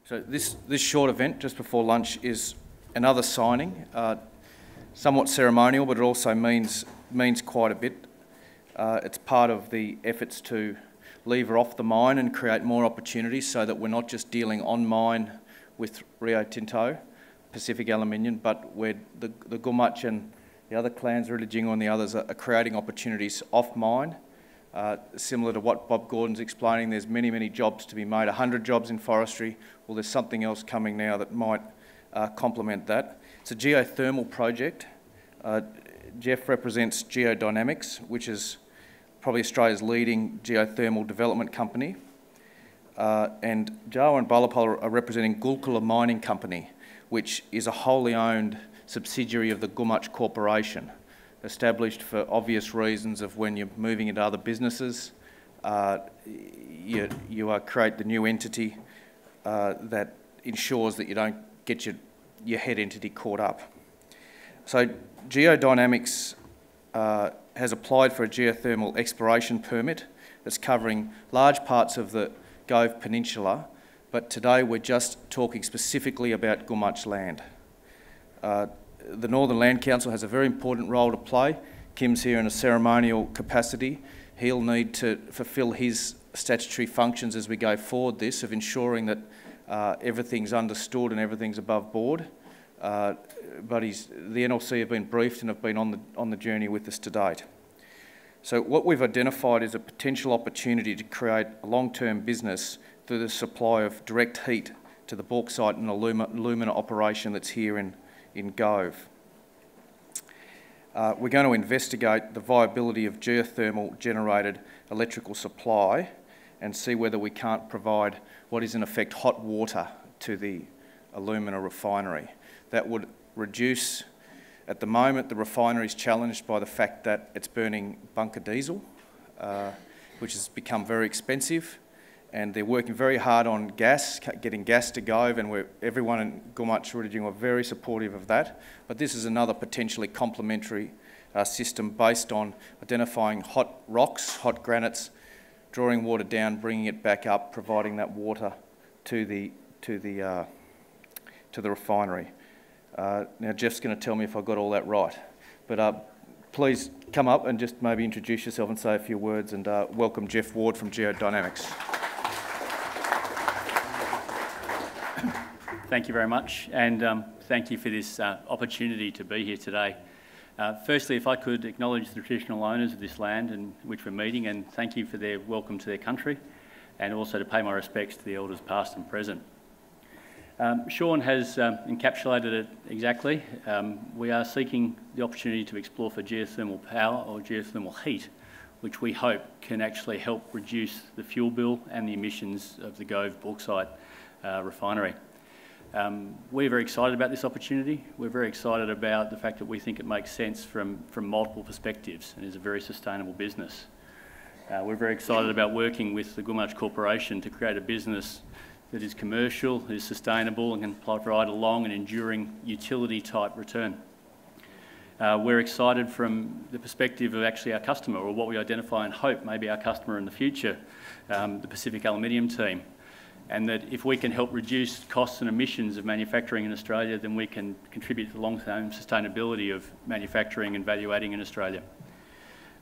So this short event just before lunch is another signing, somewhat ceremonial, but it also means quite a bit. It's part of the efforts to lever off the mine and create more opportunities so that we're not just dealing on mine with Rio Tinto, Pacific Aluminium, but where the Gumatj and the other clans, Rillijingo and the others, are creating opportunities off mine. Similar to what Bob Gordon's explaining, there's many, many jobs to be made, 100 jobs in forestry. Well, there's something else coming now that might complement that. It's a geothermal project. Jeff represents Geodynamics, which is probably Australia's leading geothermal development company. And Joe and Balapal are representing Gulkula Mining Company, which is a wholly owned subsidiary of the Gumatj Corporation, established for obvious reasons of when you're moving into other businesses, you create the new entity that ensures that you don't get your head entity caught up. So Geodynamics has applied for a geothermal exploration permit that's covering large parts of the Gove Peninsula, but today we're just talking specifically about Gumatj land. The Northern Land Council has a very important role to play. Kim's here in a ceremonial capacity. He'll need to fulfil his statutory functions as we go forward this, of ensuring that everything's understood and everything's above board. But the NLC have been briefed and have been on the journey with us to date. So what we've identified is a potential opportunity to create a long-term business through the supply of direct heat to the bauxite and alumina operation that's here in Gove. We're going to investigate the viability of geothermal generated electrical supply and see whether we can't provide what is in effect hot water to the alumina refinery. That would reduce, at the moment the refinery is challenged by the fact that it's burning bunker diesel, which has become very expensive, and they're working very hard on gas, getting gas to Gove, and everyone in Gumatj Rillijingo are very supportive of that. But this is another potentially complementary system based on identifying hot rocks, hot granites, drawing water down, bringing it back up, providing that water to the refinery. Now Jeff's going to tell me if I got all that right, but please come up and just maybe introduce yourself and say a few words, and welcome Jeff Ward from Geodynamics. Thank you very much, and thank you for this opportunity to be here today. Firstly, if I could acknowledge the traditional owners of this land in which we're meeting, and thank you for their welcome to their country, and also to pay my respects to the elders past and present. Sean has encapsulated it exactly. We are seeking the opportunity to explore for geothermal power or geothermal heat, which we hope can actually help reduce the fuel bill and the emissions of the Gove bauxite refinery. We're very excited about this opportunity. We're very excited about the fact that we think it makes sense from multiple perspectives and is a very sustainable business. We're very excited about working with the Gumatj Corporation to create a business that is commercial, is sustainable, and can provide a long and enduring utility type return. We're excited from the perspective of actually our customer, or what we identify and hope may be our customer in the future, the Pacific Aluminium team. And that if we can help reduce costs and emissions of manufacturing in Australia, then we can contribute to the long-term sustainability of manufacturing and value adding in Australia.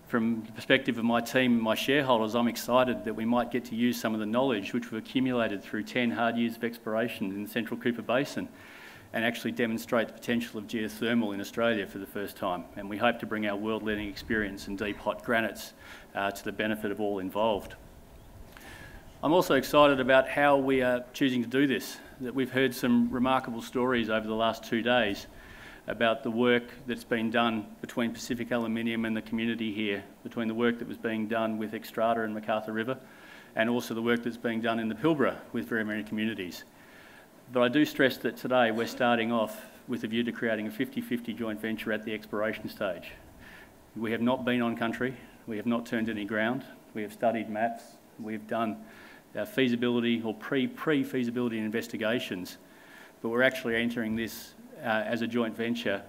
From the perspective of my team and my shareholders, I'm excited that we might get to use some of the knowledge which we've accumulated through 10 hard years of exploration in the Central Cooper Basin and actually demonstrate the potential of geothermal in Australia for the first time. And we hope to bring our world-leading experience in deep hot granites to the benefit of all involved. I'm also excited about how we are choosing to do this, that we've heard some remarkable stories over the last 2 days about the work that's been done between Pacific Aluminium and the community here, between the work that was being done with Xstrata and MacArthur River, and also the work that's being done in the Pilbara with very many communities. But I do stress that today we're starting off with a view to creating a 50-50 joint venture at the exploration stage. We have not been on country, we have not turned any ground, we have studied maps, we've done feasibility or pre-feasibility investigations, but we're actually entering this as a joint venture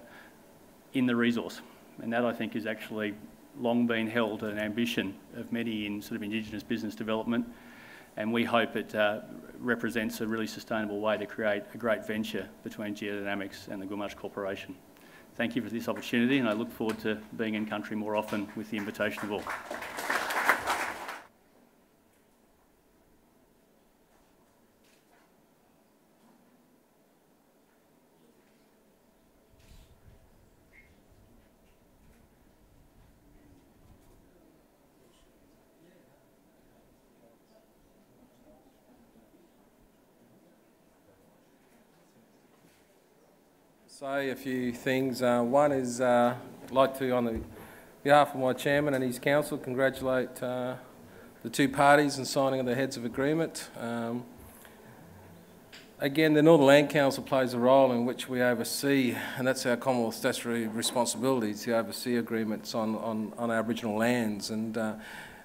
in the resource. And that, I think, is actually long been held an ambition of many in sort of Indigenous business development and we hope it represents a really sustainable way to create a great venture between Geodynamics and the Gumatj Corporation. Thank you for this opportunity, and I look forward to being in country more often with the invitation of all. Say a few things. One is I'd like to, on behalf of my chairman and his council, congratulate the two parties in signing of the heads of agreement. Again, the Northern Land Council plays a role in which we oversee, and that's our Commonwealth statutory responsibility, to oversee agreements on Aboriginal lands. And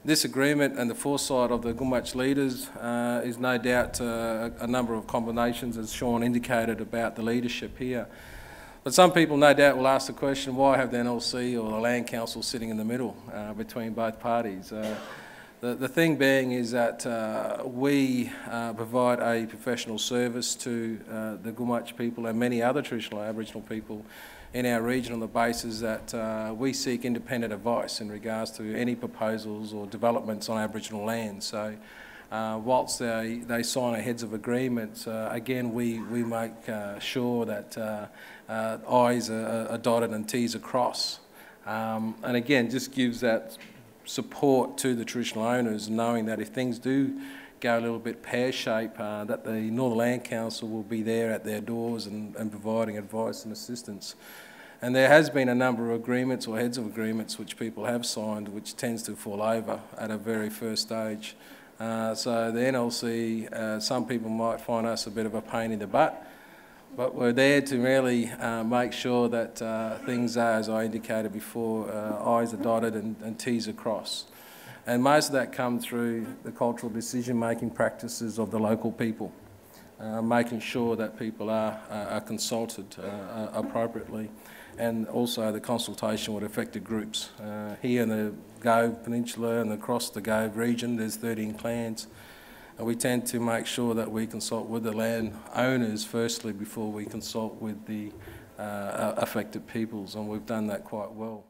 this agreement and the foresight of the Gumatj leaders is no doubt a number of combinations, as Sean indicated, about the leadership here. But some people no doubt will ask the question, why have the NLC or the Land Council sitting in the middle between both parties? The thing being is that we provide a professional service to the Gumatj people and many other traditional Aboriginal people in our region on the basis that we seek independent advice in regards to any proposals or developments on Aboriginal land. So whilst they sign a heads of agreements, again we make sure that I's are dotted and T's are crossed. And again, just gives that support to the traditional owners, knowing that if things do go a little bit pear-shaped, that the Northern Land Council will be there at their doors and providing advice and assistance. And there has been a number of agreements or heads of agreements which people have signed, which tends to fall over at a very first stage. So the NLC, some people might find us a bit of a pain in the butt, but we're there to really make sure that things are, as I indicated before, I's are dotted and T's are crossed. And most of that comes through the cultural decision-making practices of the local people, making sure that people are consulted appropriately, and also the consultation with affected groups. Here in the Gove Peninsula and across the Gove region, there's 13 clans. And we tend to make sure that we consult with the land owners firstly before we consult with the affected peoples, and we've done that quite well.